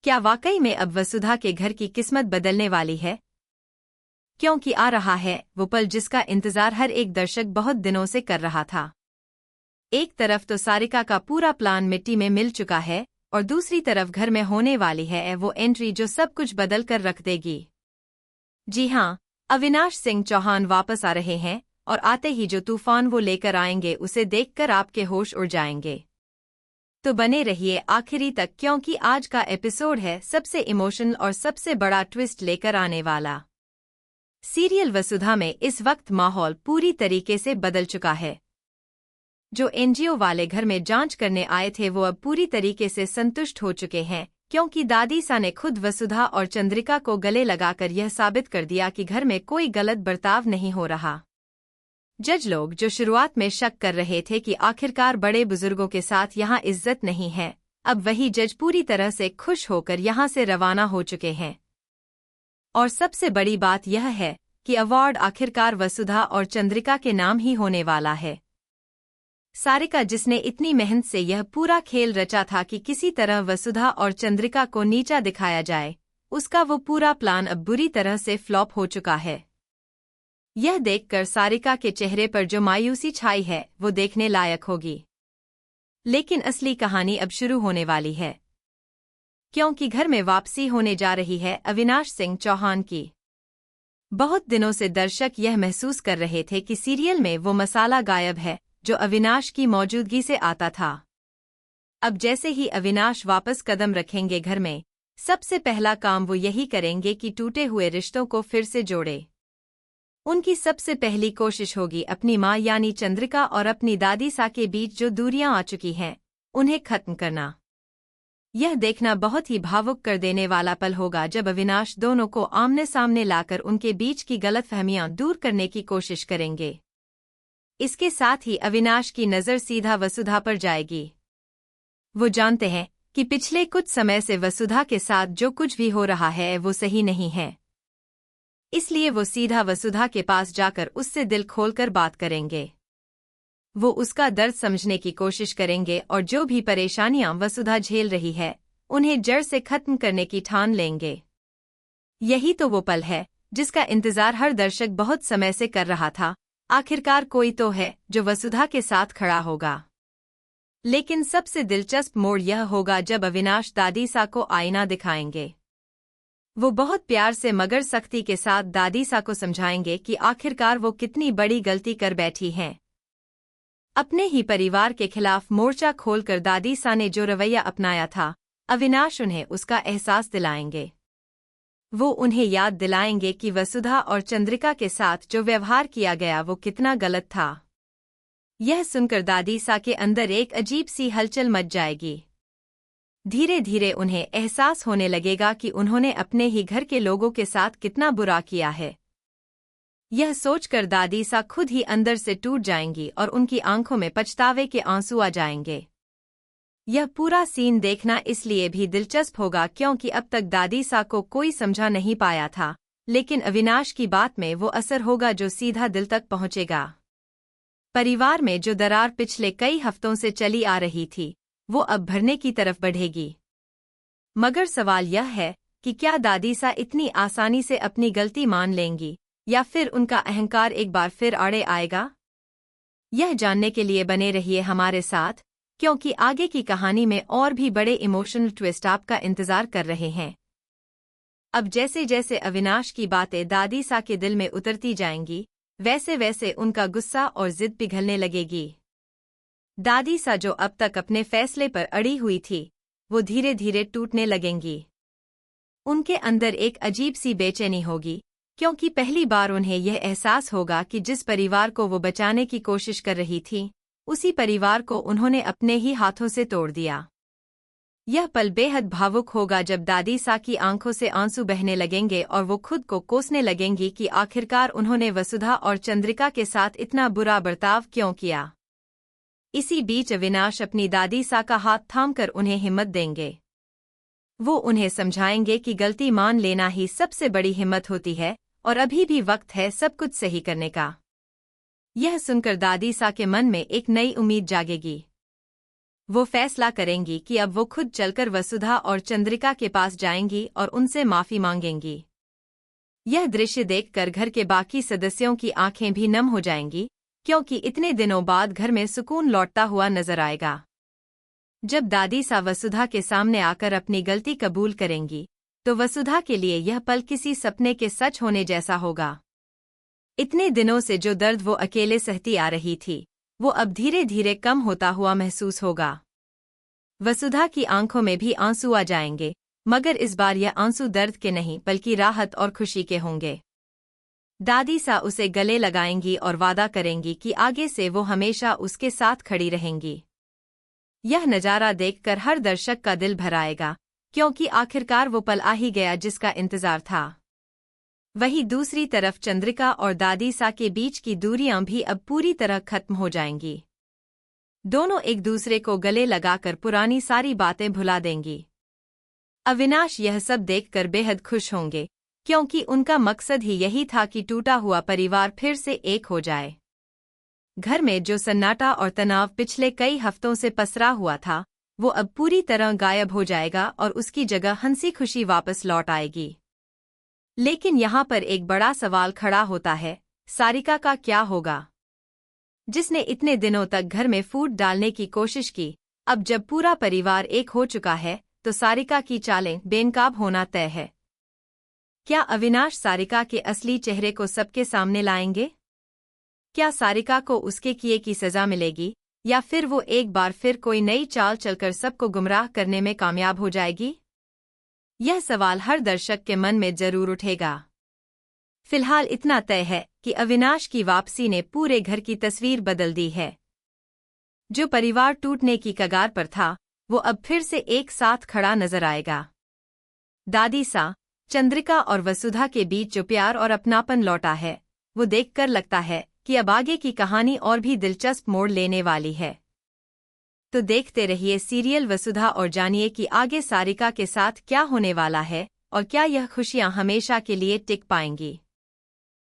क्या वाकई में अब वसुधा के घर की किस्मत बदलने वाली है? क्योंकि आ रहा है वो पल जिसका इंतजार हर एक दर्शक बहुत दिनों से कर रहा था। एक तरफ तो सारिका का पूरा प्लान मिट्टी में मिल चुका है और दूसरी तरफ घर में होने वाली है वो एंट्री जो सब कुछ बदल कर रख देगी। जी हाँ, अविनाश सिंह चौहान वापस आ रहे हैं और आते ही जो तूफान वो लेकर आएंगे उसे देखकर आपके होश उड़ जाएंगे। तो बने रहिए आखिरी तक क्योंकि आज का एपिसोड है सबसे इमोशनल और सबसे बड़ा ट्विस्ट लेकर आने वाला। सीरियल वसुधा में इस वक्त माहौल पूरी तरीके से बदल चुका है। जो एनजीओ वाले घर में जांच करने आए थे वो अब पूरी तरीके से संतुष्ट हो चुके हैं क्योंकि दादीसा ने खुद वसुधा और चंद्रिका को गले लगाकर यह साबित कर दिया कि घर में कोई गलत बर्ताव नहीं हो रहा। जज लोग जो शुरुआत में शक कर रहे थे कि आखिरकार बड़े बुजुर्गों के साथ यहाँ इज्जत नहीं है, अब वही जज पूरी तरह से खुश होकर यहाँ से रवाना हो चुके हैं। और सबसे बड़ी बात यह है कि अवार्ड आखिरकार वसुधा और चंद्रिका के नाम ही होने वाला है। सारिका जिसने इतनी मेहनत से यह पूरा खेल रचा था कि किसी तरह वसुधा और चंद्रिका को नीचा दिखाया जाए, उसका वो पूरा प्लान अब बुरी तरह से फ्लॉप हो चुका है। यह देखकर सारिका के चेहरे पर जो मायूसी छाई है वो देखने लायक होगी। लेकिन असली कहानी अब शुरू होने वाली है क्योंकि घर में वापसी होने जा रही है अविनाश सिंह चौहान की। बहुत दिनों से दर्शक यह महसूस कर रहे थे कि सीरियल में वो मसाला गायब है जो अविनाश की मौजूदगी से आता था। अब जैसे ही अविनाश वापस कदम रखेंगे घर में, सबसे पहला काम वो यही करेंगे कि टूटे हुए रिश्तों को फिर से जोड़े। उनकी सबसे पहली कोशिश होगी अपनी माँ यानी चंद्रिका और अपनी दादीसा के बीच जो दूरियां आ चुकी हैं, उन्हें खत्म करना। यह देखना बहुत ही भावुक कर देने वाला पल होगा जब अविनाश दोनों को आमने सामने लाकर उनके बीच की गलतफहमियां दूर करने की कोशिश करेंगे। इसके साथ ही अविनाश की नज़र सीधा वसुधा पर जाएगी। वो जानते हैं कि पिछले कुछ समय से वसुधा के साथ जो कुछ भी हो रहा है वो सही नहीं है, इसलिए वो सीधा वसुधा के पास जाकर उससे दिल खोलकर बात करेंगे। वो उसका दर्द समझने की कोशिश करेंगे और जो भी परेशानियां वसुधा झेल रही है, उन्हें जड़ से खत्म करने की ठान लेंगे। यही तो वो पल है जिसका इंतजार हर दर्शक बहुत समय से कर रहा था। आखिरकार कोई तो है जो वसुधा के साथ खड़ा होगा। लेकिन सबसे दिलचस्प मोड़ यह होगा जब अविनाश दादीसा को आईना दिखाएंगे। वो बहुत प्यार से मगर सख्ती के साथ दादीसा को समझाएंगे कि आखिरकार वो कितनी बड़ी गलती कर बैठी हैं। अपने ही परिवार के खिलाफ मोर्चा खोलकर दादीसा ने जो रवैया अपनाया था, अविनाश उन्हें उसका एहसास दिलाएंगे। वो उन्हें याद दिलाएंगे कि वसुधा और चंद्रिका के साथ जो व्यवहार किया गया वो कितना गलत था। यह सुनकर दादीसा के अंदर एक अजीब सी हलचल मच जाएगी। धीरे धीरे उन्हें एहसास होने लगेगा कि उन्होंने अपने ही घर के लोगों के साथ कितना बुरा किया है। यह सोचकर दादीसा खुद ही अंदर से टूट जाएंगी और उनकी आंखों में पछतावे के आंसू आ जाएंगे। यह पूरा सीन देखना इसलिए भी दिलचस्प होगा क्योंकि अब तक दादीसा को कोई समझा नहीं पाया था, लेकिन अविनाश की बात में वो असर होगा जो सीधा दिल तक पहुंचेगा। परिवार में जो दरार पिछले कई हफ्तों से चली आ रही थी, वो अब भरने की तरफ बढ़ेगी। मगर सवाल यह है कि क्या दादीसा इतनी आसानी से अपनी गलती मान लेंगी या फिर उनका अहंकार एक बार फिर आड़े आएगा? यह जानने के लिए बने रहिए हमारे साथ क्योंकि आगे की कहानी में और भी बड़े इमोशनल ट्विस्ट आपका इंतजार कर रहे हैं। अब जैसे जैसे अविनाश की बातें दादीसा के दिल में उतरती जाएंगी, वैसे वैसे उनका गुस्सा और जिद पिघलने लगेगी। दादीसा जो अब तक अपने फैसले पर अड़ी हुई थी, वो धीरे धीरे टूटने लगेंगी। उनके अंदर एक अजीब सी बेचैनी होगी क्योंकि पहली बार उन्हें यह एहसास होगा कि जिस परिवार को वो बचाने की कोशिश कर रही थी, उसी परिवार को उन्होंने अपने ही हाथों से तोड़ दिया। यह पल बेहद भावुक होगा जब दादीसा की आंखों से आंसू बहने लगेंगे और वो खुद को कोसने लगेंगी कि आखिरकार उन्होंने वसुधा और चंद्रिका के साथ इतना बुरा बर्ताव क्यों किया। इसी बीच अविनाश अपनी दादीसा का हाथ थामकर उन्हें हिम्मत देंगे। वो उन्हें समझाएंगे कि गलती मान लेना ही सबसे बड़ी हिम्मत होती है और अभी भी वक्त है सब कुछ सही करने का। यह सुनकर दादीसा के मन में एक नई उम्मीद जागेगी। वो फैसला करेंगी कि अब वो खुद चलकर वसुधा और चंद्रिका के पास जाएंगी और उनसे माफी मांगेंगी। यह दृश्य देखकर घर के बाकी सदस्यों की आंखें भी नम हो जाएंगी, क्योंकि इतने दिनों बाद घर में सुकून लौटता हुआ नजर आएगा। जब दादी सा वसुधा के सामने आकर अपनी गलती कबूल करेंगी, तो वसुधा के लिए यह पल किसी सपने के सच होने जैसा होगा। इतने दिनों से जो दर्द वो अकेले सहती आ रही थी, वो अब धीरे धीरे कम होता हुआ महसूस होगा। वसुधा की आंखों में भी आंसू आ जाएंगे, मगर इस बार यह आंसू दर्द के नहीं बल्कि राहत और खुशी के होंगे। दादी सा उसे गले लगाएंगी और वादा करेंगी कि आगे से वो हमेशा उसके साथ खड़ी रहेंगी। यह नज़ारा देखकर हर दर्शक का दिल भर आएगा, क्योंकि आखिरकार वो पल आ ही गया जिसका इंतजार था। वहीं दूसरी तरफ चंद्रिका और दादी सा के बीच की दूरियां भी अब पूरी तरह खत्म हो जाएंगी। दोनों एक दूसरे को गले लगाकर पुरानी सारी बातें भुला देंगी। अविनाश यह सब देखकर बेहद खुश होंगे, क्योंकि उनका मकसद ही यही था कि टूटा हुआ परिवार फिर से एक हो जाए। घर में जो सन्नाटा और तनाव पिछले कई हफ्तों से पसरा हुआ था, वो अब पूरी तरह गायब हो जाएगा और उसकी जगह हंसी खुशी वापस लौट आएगी। लेकिन यहाँ पर एक बड़ा सवाल खड़ा होता है, सारिका का क्या होगा? जिसने इतने दिनों तक घर में फूट डालने की कोशिश की, अब जब पूरा परिवार एक हो चुका है, तो सारिका की चालें बेनकाब होना तय है। क्या अविनाश सारिका के असली चेहरे को सबके सामने लाएंगे? क्या सारिका को उसके किए की सजा मिलेगी, या फिर वो एक बार फिर कोई नई चाल चलकर सबको गुमराह करने में कामयाब हो जाएगी? यह सवाल हर दर्शक के मन में जरूर उठेगा। फिलहाल इतना तय है कि अविनाश की वापसी ने पूरे घर की तस्वीर बदल दी है। जो परिवार टूटने की कगार पर था, वो अब फिर से एक साथ खड़ा नजर आएगा। दादी सा, चंद्रिका और वसुधा के बीच जो प्यार और अपनापन लौटा है, वो देखकर लगता है कि अब आगे की कहानी और भी दिलचस्प मोड़ लेने वाली है। तो देखते रहिए सीरियल वसुधा और जानिए कि आगे सारिका के साथ क्या होने वाला है और क्या यह खुशियां हमेशा के लिए टिक पाएंगी।